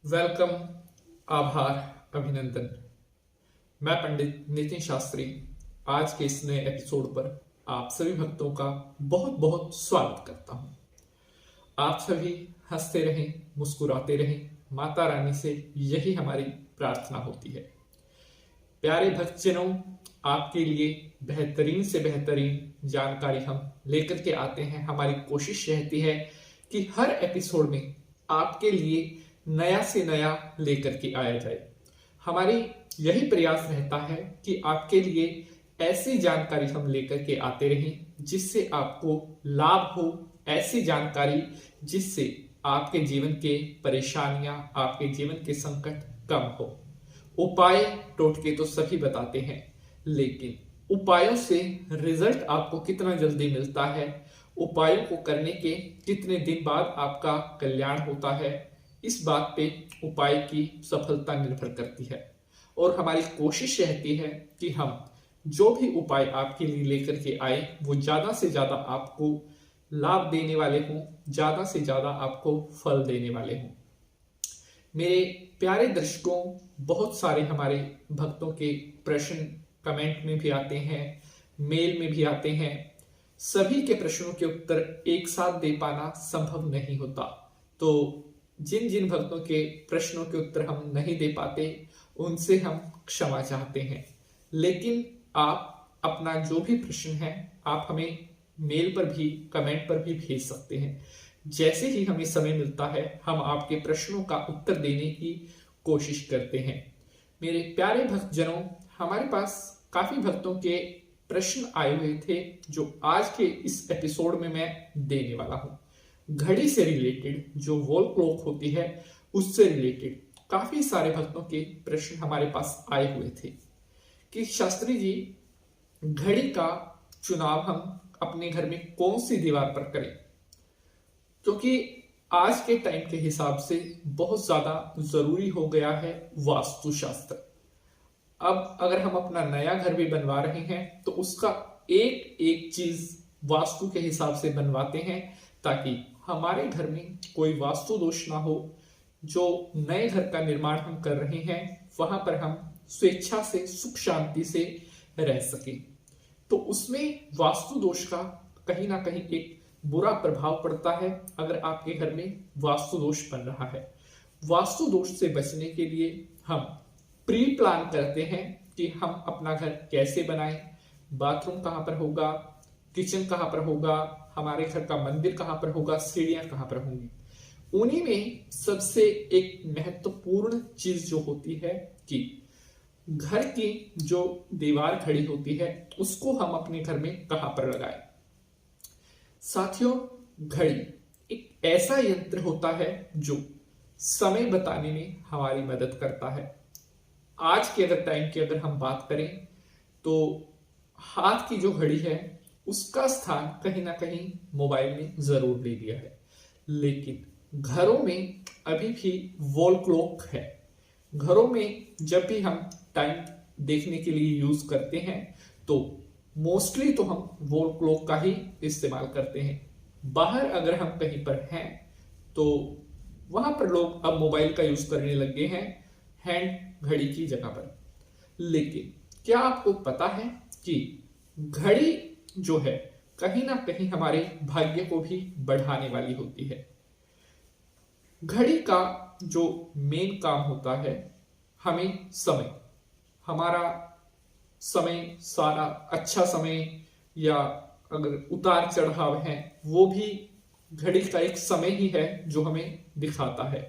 Welcome, आभार, अभिनंदन। मैं पंडित नितिन शास्त्री आज के इस नए एपिसोड पर आप सभी भक्तों का बहुत बहुत स्वागत करता हूं। आप सभी हंसते रहें, मुस्कुराते रहें। माता रानी से यही हमारी प्रार्थना होती है। प्यारे भक्तजनों, आपके लिए बेहतरीन से बेहतरीन जानकारी हम लेकर के आते हैं। हमारी कोशिश रहती है कि हर एपिसोड में आपके लिए नया से नया लेकर के आया जाए। हमारी यही प्रयास रहता है कि आपके लिए ऐसी जानकारी हम लेकर के आते रहें जिससे आपको लाभ हो, ऐसी जानकारी जिससे आपके जीवन के परेशानियां, आपके जीवन के संकट कम हो। उपाय टोटके तो सभी बताते हैं, लेकिन उपायों से रिजल्ट आपको कितना जल्दी मिलता है, उपायों को करने के कितने दिन बाद आपका कल्याण होता है, इस बात पे उपाय की सफलता निर्भर करती है। और हमारी कोशिश रहती है कि हम जो भी उपाय आपके लिए लेकर के आए वो ज्यादा से ज्यादा आपको लाभ देने वाले हों, ज्यादा से ज्यादा आपको फल देने वाले हों। मेरे प्यारे दर्शकों, बहुत सारे हमारे भक्तों के प्रश्न कमेंट में भी आते हैं, मेल में भी आते हैं। सभी के प्रश्नों के उत्तर एक साथ दे पाना संभव नहीं होता, तो जिन जिन भक्तों के प्रश्नों के उत्तर हम नहीं दे पाते उनसे हम क्षमा चाहते हैं। लेकिन आप अपना जो भी प्रश्न है आप हमें मेल पर भी, कमेंट पर भी भेज सकते हैं। जैसे ही हमें समय मिलता है हम आपके प्रश्नों का उत्तर देने की कोशिश करते हैं। मेरे प्यारे भक्तजनों, हमारे पास काफी भक्तों के प्रश्न आए हुए थे जो आज के इस एपिसोड में मैं देने वाला हूं। घड़ी से रिलेटेड, जो वॉल क्लॉक होती है उससे रिलेटेड काफी सारे भक्तों के प्रश्न हमारे पास आए हुए थे कि शास्त्री जी, घड़ी का चुनाव हम अपने घर में कौन सी दीवार पर करें, क्योंकि आज के टाइम के हिसाब से बहुत ज्यादा जरूरी हो गया है वास्तुशास्त्र। अब अगर हम अपना नया घर भी बनवा रहे हैं तो उसका एक एक चीज वास्तु के हिसाब से बनवाते हैं ताकि हमारे घर में कोई वास्तु दोष ना हो। जो नए घर का निर्माण हम कर रहे हैं वहां पर हम स्वेच्छा से, सुख शांति से रह सके। तो उसमें वास्तु दोष का कहीं ना कहीं एक बुरा प्रभाव पड़ता है अगर आपके घर में वास्तु दोष बन रहा है। वास्तु दोष से बचने के लिए हम प्री प्लान करते हैं कि हम अपना घर कैसे बनाएं, बाथरूम कहां पर होगा, किचन कहां पर होगा, हमारे घर का मंदिर कहां पर होगा, सीढ़ियां कहां पर होंगी। उन्हीं में सबसे एक महत्वपूर्ण चीज जो होती है कि घर की जो दीवार खड़ी होती है उसको हम अपने घर में कहां पर लगाएं। साथियों, घड़ी एक ऐसा यंत्र होता है जो समय बताने में हमारी मदद करता है। आज के अगर टाइम की अगर हम बात करें तो हाथ की जो घड़ी है उसका स्थान कहीं ना कहीं मोबाइल ने जरूर ले लिया है, लेकिन घरों में अभी भी वॉल क्लॉक है। घरों में जब भी हम टाइम देखने के लिए यूज करते हैं तो मोस्टली तो हम वॉल क्लॉक का ही इस्तेमाल करते हैं। बाहर अगर हम कहीं पर हैं तो वहां पर लोग अब मोबाइल का यूज करने लग गए हैं हैंड घड़ी की जगह पर। लेकिन क्या आपको पता है कि घड़ी जो है कहीं ना कहीं हमारे भाग्य को भी बढ़ाने वाली होती है। घड़ी का जो मेन काम होता है, हमें समय, हमारा समय, सारा अच्छा समय या अगर उतार चढ़ाव है वो भी घड़ी का एक समय ही है जो हमें दिखाता है।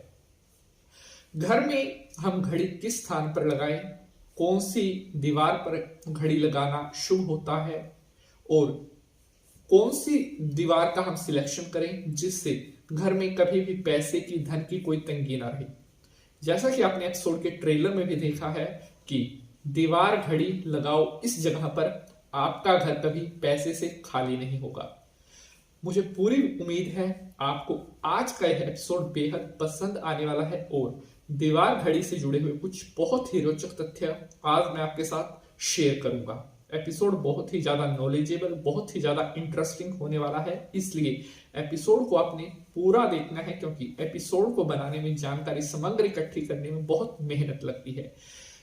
घर में हम घड़ी किस स्थान पर लगाएं, कौन सी दीवार पर घड़ी लगाना शुभ होता है और कौन सी दीवार का हम सिलेक्शन करें जिससे घर में कभी भी पैसे की, धन की कोई तंगी ना रहे। जैसा कि आपने एपिसोड के ट्रेलर में भी देखा है कि दीवार घड़ी लगाओ इस जगह पर, आपका घर कभी पैसे से खाली नहीं होगा। मुझे पूरी उम्मीद है आपको आज का यह एपिसोड बेहद पसंद आने वाला है और दीवार घड़ी से जुड़े हुए कुछ बहुत ही रोचक तथ्य आज मैं आपके साथ शेयर करूंगा। एपिसोड बहुत ही ज्यादा नॉलेजेबल, बहुत ही ज्यादा इंटरेस्टिंग होने वाला है, इसलिए एपिसोड को आपने पूरा देखना है, क्योंकि एपिसोड को बनाने में, जानकारी समग्र इकट्ठी करने में बहुत मेहनत लगती है।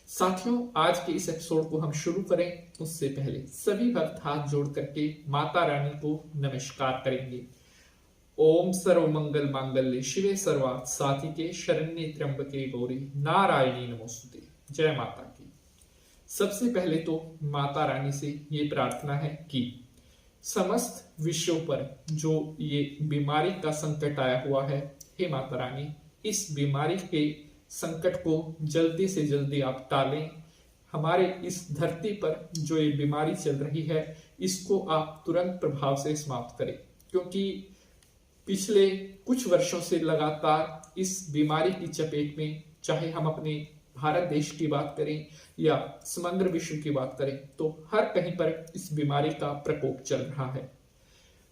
साथियों, आज के इस एपिसोड को हम शुरू करें उससे पहले सभी भक्त हाथ जोड़ करके माता रानी को नमस्कार करेंगे। ओम सर्वमंगल मांगल्ये शिवे सर्वार्थ साधिके शरण्ये त्र्यंबके गौरी नारायणी नमोस्तुते। जय माता की। सबसे पहले तो माता रानी से ये प्रार्थना है कि समस्त विश्वों पर जो ये बीमारी का संकट आया हुआ है, हे माता रानी, इस बीमारी के संकट को जल्दी से जल्दी आप टालें। हमारे इस धरती पर जो ये बीमारी चल रही है, इसको आप तुरंत प्रभाव से समाप्त करें, क्योंकि पिछले कुछ वर्षों से लगातार इस बीमारी की चपेट में, चाहे हम अपने भारत देश की बात करें या समग्र विश्व की बात करें, तो हर कहीं पर इस बीमारी का प्रकोप चल रहा है।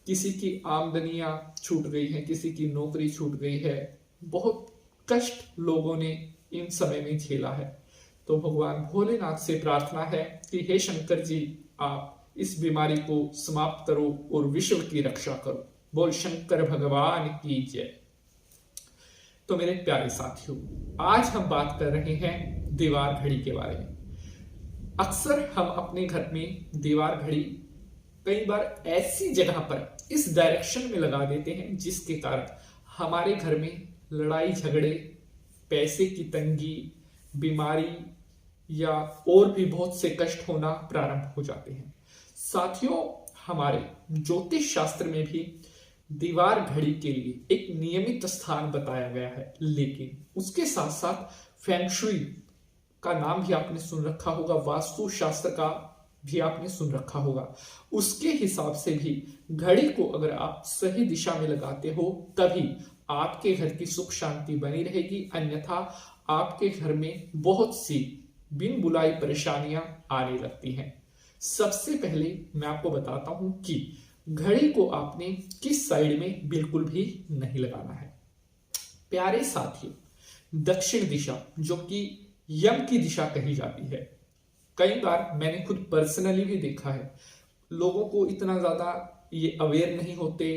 किसी की आमदनियां छूट गई है, किसी की नौकरी छूट गई है, बहुत कष्ट लोगों ने इन समय में झेला है। तो भगवान भोलेनाथ से प्रार्थना है कि हे शंकर जी, आप इस बीमारी को समाप्त करो और विश्व की रक्षा करो। बोल शंकर भगवान की जय। तो मेरे प्यारे साथियों, आज हम बात कर रहे हैं दीवार घड़ी के बारे में। अक्सर हम अपने घर में दीवार घड़ी कई बार ऐसी जगह पर इस डायरेक्शन में लगा देते हैं जिसके कारण हमारे घर में लड़ाई झगड़े, पैसे की तंगी, बीमारी या और भी बहुत से कष्ट होना प्रारंभ हो जाते हैं। साथियों, हमारे ज्योतिष शास्त्र में भी दीवार घड़ी के लिए एक नियमित स्थान बताया गया है, लेकिन उसके साथ साथ फेंग शुई का नाम भी आपने सुन रखा होगा, वास्तु शास्त्र का भी आपने सुन रखा होगा। उसके हिसाब से भी घड़ी को अगर आप सही दिशा में लगाते हो तभी आपके घर की सुख शांति बनी रहेगी, अन्यथा आपके घर में बहुत सी बिन बुलाई परेशानियां आने लगती हैं। सबसे पहले मैं आपको बताता हूं कि घड़ी को आपने किस साइड में बिल्कुल भी नहीं लगाना है। प्यारे साथियों, दक्षिण दिशा, जो कि यम की दिशा कही जाती है, कई बार मैंने खुद पर्सनली भी देखा है, लोगों को इतना ज्यादा ये अवेयर नहीं होते,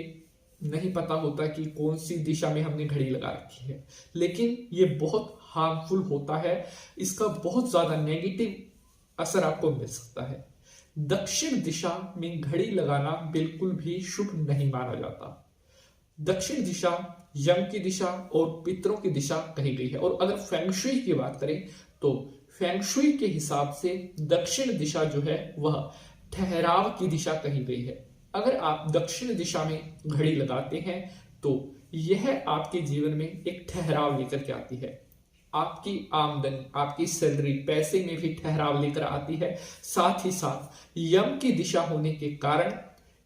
नहीं पता होता कि कौन सी दिशा में हमने घड़ी लगा रखी है, लेकिन ये बहुत हार्मफुल होता है। इसका बहुत ज्यादा नेगेटिव असर आपको मिल सकता है। दक्षिण दिशा में घड़ी लगाना बिल्कुल भी शुभ नहीं माना जाता। दक्षिण दिशा यम की दिशा और पितरों की दिशा कही गई है। और अगर फेंग शुई की बात करें तो फेंग शुई के हिसाब से दक्षिण दिशा जो है वह ठहराव की दिशा कही गई है। अगर आप दक्षिण दिशा में घड़ी लगाते हैं तो यह आपके जीवन में एक ठहराव लेकर के आती है। आपकी आमदनी, आपकी सैलरी, पैसे में भी ठहराव लेकर आती है। साथ ही साथ यम की दिशा होने के कारण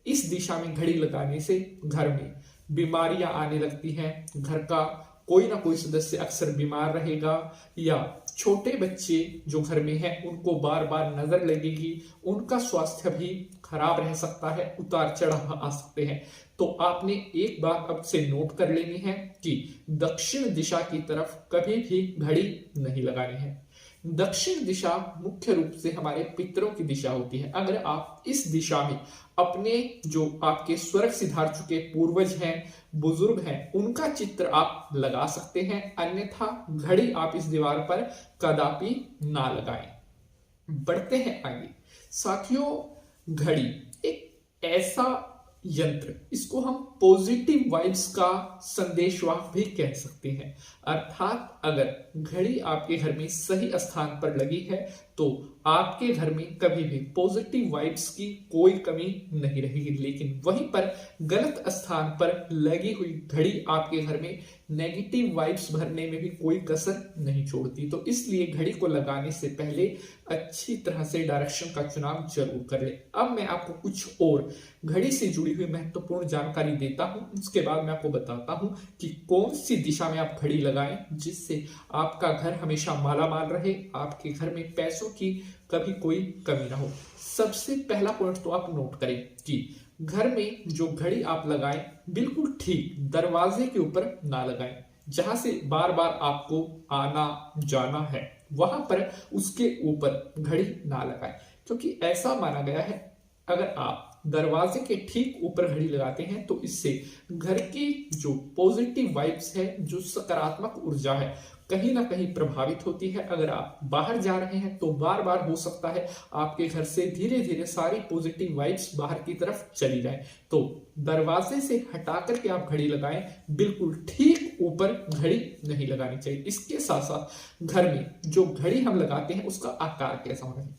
इस दिशा में घड़ी लगाने से घर में बीमारियां आने लगती हैं। घर का कोई ना कोई सदस्य अक्सर बीमार रहेगा, या छोटे बच्चे जो घर में हैं उनको बार बार नजर लगेगी, उनका स्वास्थ्य भी खराब रह सकता है, उतार चढ़ाव आ सकते हैं। तो आपने एक बात अब से नोट कर लेनी है कि दक्षिण दिशा की तरफ कभी भी घड़ी नहीं लगानी है। दक्षिण दिशा मुख्य रूप से हमारे पितरों की दिशा होती है। अगर आप इस दिशा में अपने जो आपके स्वर्ग सिधार चुके पूर्वज हैं, बुजुर्ग हैं, उनका चित्र आप लगा सकते हैं, अन्यथा घड़ी आप इस दीवार पर कदापि ना लगाएं। बढ़ते हैं आगे। साथियों, घड़ी एक ऐसा यंत्र, इसको हम पॉजिटिव वाइब्स का संदेशवाहक भी कह सकते हैं। अर्थात अगर घड़ी आपके घर में सही स्थान पर लगी है तो आपके घर में कभी भी पॉजिटिव वाइब्स की कोई कमी नहीं रहेगी, लेकिन वहीं पर गलत स्थान पर लगी हुई घड़ी आपके घर में नेगेटिव वाइब्स भरने में भी कोई कसर नहीं छोड़ती। तो इसलिए घड़ी को लगाने से पहले अच्छी तरह से डायरेक्शन का चुनाव जरूर कर ले। अब मैं आपको कुछ और घड़ी से जुड़ी हुई महत्वपूर्ण जानकारी देता हूं, उसके बाद मैं आपको बताता हूं कि कौन सी दिशा में आप घड़ी लगाएं जिससे आपका घर हमेशा मालामाल रहे, आपके घर में पैसों की कभी कोई कमी ना हो। सबसे पहला पॉइंट तो आप नोट करें कि घर में जो घड़ी आप लगाएं बिल्कुल ठीक दरवाजे के ऊपर ना लगाएं। जहां से बार बार आपको आना जाना है वहां पर उसके ऊपर घड़ी ना लगाएं। क्योंकि ऐसा माना गया है अगर आप दरवाजे के ठीक ऊपर घड़ी लगाते हैं तो इससे घर की जो पॉजिटिव वाइब्स है, जो सकारात्मक ऊर्जा है, कहीं ना कहीं प्रभावित होती है। अगर आप बाहर जा रहे हैं तो बार बार हो सकता है आपके घर से धीरे धीरे सारी पॉजिटिव वाइब्स बाहर की तरफ चली जाए। तो दरवाजे से हटा करके आप घड़ी लगाएं, बिल्कुल ठीक ऊपर घड़ी नहीं लगानी चाहिए। इसके साथ साथ घर में जो घड़ी हम लगाते हैं उसका आकार कैसा होना चाहिए।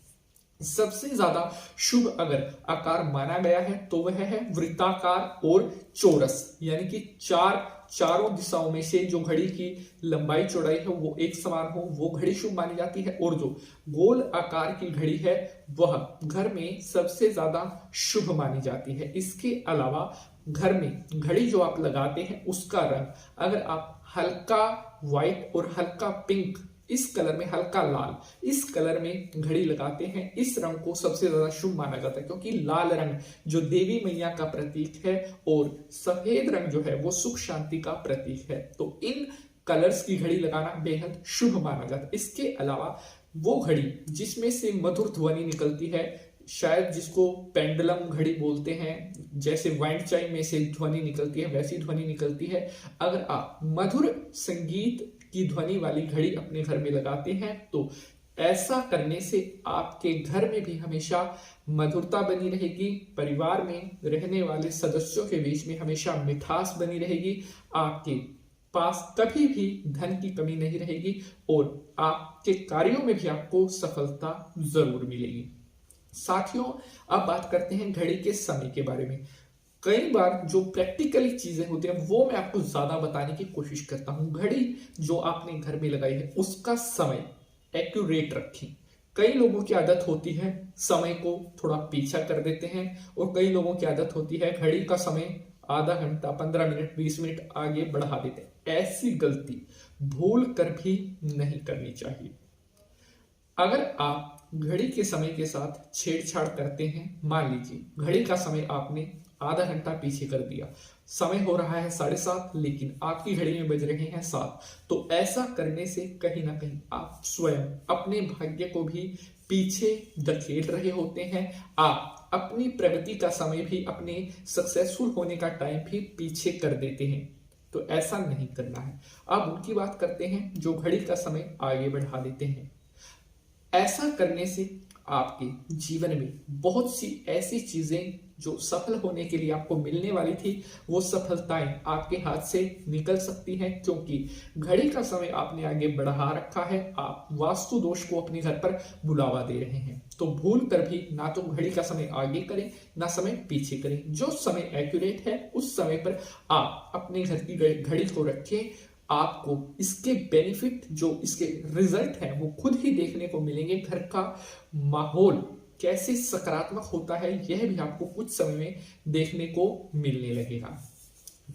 सबसे ज्यादा शुभ अगर आकार माना गया है तो वह है वृत्ताकार और चौरस, यानी कि चारों दिशाओं में से जो घड़ी की लंबाई चौड़ाई है वो एक समान हो, वो घड़ी शुभ मानी जाती है। और जो गोल आकार की घड़ी है वह घर में सबसे ज्यादा शुभ मानी जाती है। इसके अलावा घर में घड़ी जो आप लगाते हैं उसका रंग अगर आप हल्का व्हाइट और हल्का पिंक, इस कलर में हल्का लाल, इस कलर में घड़ी लगाते हैं, इस रंग को सबसे ज्यादा शुभ माना जाता है। क्योंकि लाल रंग जो देवी मैया का प्रतीक है और सफेद रंग जो है वो सुख शांति का प्रतीक है। तो इन कलर्स की घड़ी लगाना बेहद शुभ माना जाता है। इसके अलावा वो घड़ी जिसमें से मधुर ध्वनि निकलती है, शायद जिसको पेंडुलम घड़ी बोलते हैं, जैसे वाइंड चाइम में से ध्वनि निकलती है वैसी ध्वनि निकलती है। अगर आप मधुर संगीत की ध्वनि वाली घड़ी अपने घर में लगाते हैं तो ऐसा करने से आपके घर में भी हमेशा मधुरता बनी रहेगी, परिवार में रहने वाले सदस्यों के बीच में हमेशा मिठास बनी रहेगी, आपके पास कभी भी धन की कमी नहीं रहेगी और आपके कार्यों में भी आपको सफलता जरूर मिलेगी। साथियों, अब बात करते हैं घड़ी के समय के बारे में। कई बार जो प्रैक्टिकली चीजें होती हैं वो मैं आपको ज्यादा बताने की कोशिश करता हूं। घड़ी जो आपने घर में लगाई है उसका समय एक्यूरेट रखें। कई लोगों की आदत होती है समय को थोड़ा पीछा कर देते हैं और कई लोगों की आदत होती है घड़ी का समय आधा घंटा, 15 मिनट, 20 मिनट आगे बढ़ा देते हैं। ऐसी गलती भूल कर भी नहीं करनी चाहिए। अगर आप घड़ी के समय के साथ छेड़छाड़ करते हैं, मान लीजिए घड़ी का समय आपने आधा घंटा पीछे कर दिया, समय हो रहा है 7:30 लेकिन आपकी घड़ी में बज रहे हैं 7, तो ऐसा करने से कहीं ना कहीं आप स्वयं अपने भाग्य को भी पीछे धकेल रहे होते हैं। आप अपनी प्रगति का समय भी, अपने सक्सेसफुल होने का टाइम भी पीछे कर देते हैं। तो ऐसा नहीं करना है। अब उनकी बात करते हैं जो घड़ी का समय आगे बढ़ा देते हैं। ऐसा करने से आपके जीवन में बहुत सी ऐसी चीजें जो सफल होने के लिए आपको मिलने वाली थी वो सफलताएं आपके हाथ से निकल सकती हैं, क्योंकि घड़ी का समय आपने आगे बढ़ा रखा है। आप वास्तु दोष को अपने घर पर बुलावा दे रहे हैं। तो भूल कर भी ना तो घड़ी का समय आगे करें ना समय पीछे करें। जो समय एक्यूरेट है उस समय पर आप अपने घर की घड़ी को रखें। आपको इसके बेनिफिट, जो इसके रिजल्ट हैं वो खुद ही देखने को मिलेंगे। घर का माहौल कैसे सकारात्मक होता है यह भी आपको कुछ समय में देखने को मिलने लगेगा।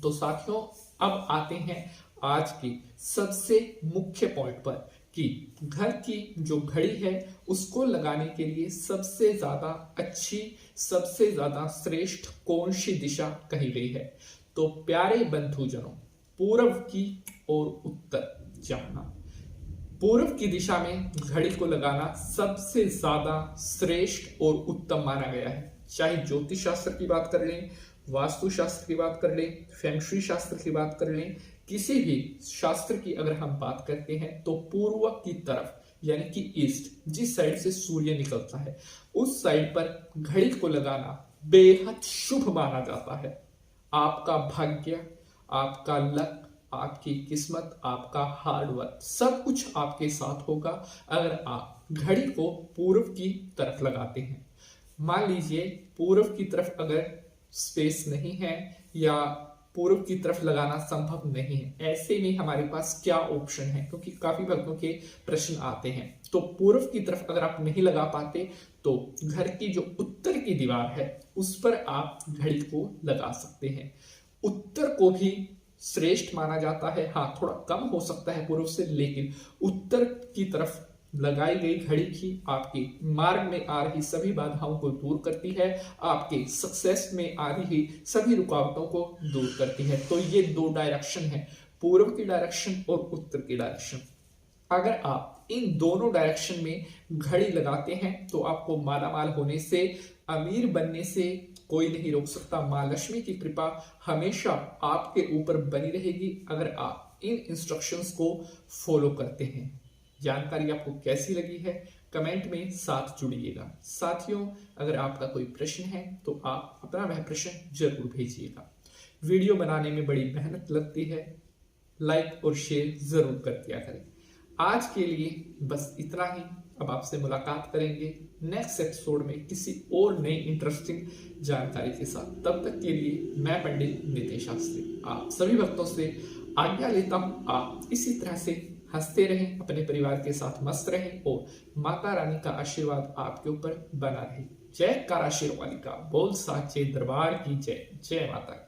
तो साथियों, अब आते हैं आज के सबसे मुख्य पॉइंट पर कि घर की जो घड़ी है उसको लगाने के लिए सबसे ज्यादा अच्छी, सबसे ज्यादा श्रेष्ठ कौन सी दिशा कही गई है। तो प्यारे बंधुजनों, पूर्व की और उत्तर जाना। पूर्व की दिशा में घड़ी को लगाना सबसे ज्यादा श्रेष्ठ और उत्तम माना गया है। चाहे ज्योतिष शास्त्र की बात कर लें, वास्तु शास्त्र की बात कर लें, फेंगशुई शास्त्र की बात कर लें, किसी भी शास्त्र की अगर हम बात करते हैं तो पूर्व की तरफ यानी कि ईस्ट, जिस साइड से सूर्य निकलता है उस साइड पर घड़ी को लगाना बेहद शुभ माना जाता है। आपका भाग्य, आपका लक, आपकी किस्मत, आपका हार्डवर्क सब कुछ आपके साथ होगा अगर आप घड़ी को पूर्व की तरफ लगाते हैं। मान लीजिए पूर्व की तरफ अगर स्पेस नहीं है या पूर्व की तरफ लगाना संभव नहीं है, ऐसे में हमारे पास क्या ऑप्शन है, क्योंकि काफी भक्तों के प्रश्न आते हैं। तो पूर्व की तरफ अगर आप नहीं लगा पाते तो घर की जो उत्तर की दीवार है उस पर आप घड़ी को लगा सकते हैं। उत्तर को भी श्रेष्ठ माना जाता है। हाँ, थोड़ा कम हो सकता है पूर्व से, लेकिन उत्तर की तरफ लगाई गई घड़ी की आपके मार्ग में आ रही सभी बाधाओं को दूर करती है, आपके सक्सेस में आ रही सभी रुकावटों को दूर करती है। तो ये दो डायरेक्शन है, पूर्व की डायरेक्शन और उत्तर की डायरेक्शन। अगर आप इन दोनों डायरेक्शन में घड़ी लगाते हैं तो आपको मालामाल होने से, अमीर बनने से कोई नहीं रोक सकता। मां लक्ष्मी की कृपा हमेशा आपके ऊपर बनी रहेगी अगर आप इन इंस्ट्रक्शंस को फॉलो करते हैं। जानकारी आपको कैसी लगी है कमेंट में साथ जुड़िएगा। साथियों, अगर आपका कोई प्रश्न है तो आप अपना वह प्रश्न जरूर भेजिएगा। वीडियो बनाने में बड़ी मेहनत लगती है, लाइक और शेयर जरूर कर दिया करें। आज के लिए बस इतना ही। अब आपसे मुलाकात करेंगे नेक्स्ट एपिसोड में किसी और नई इंटरेस्टिंग जानकारी के साथ। तब तक के लिए मैं पंडित नितिन शास्त्री आप सभी भक्तों से आज्ञा लेता हूँ। आप इसी तरह से हंसते रहें, अपने परिवार के साथ मस्त रहें और माता रानी का आशीर्वाद आपके ऊपर बना रहे। जय कारा शेरवाली का बोल साचे दरबार की जय। जय माता।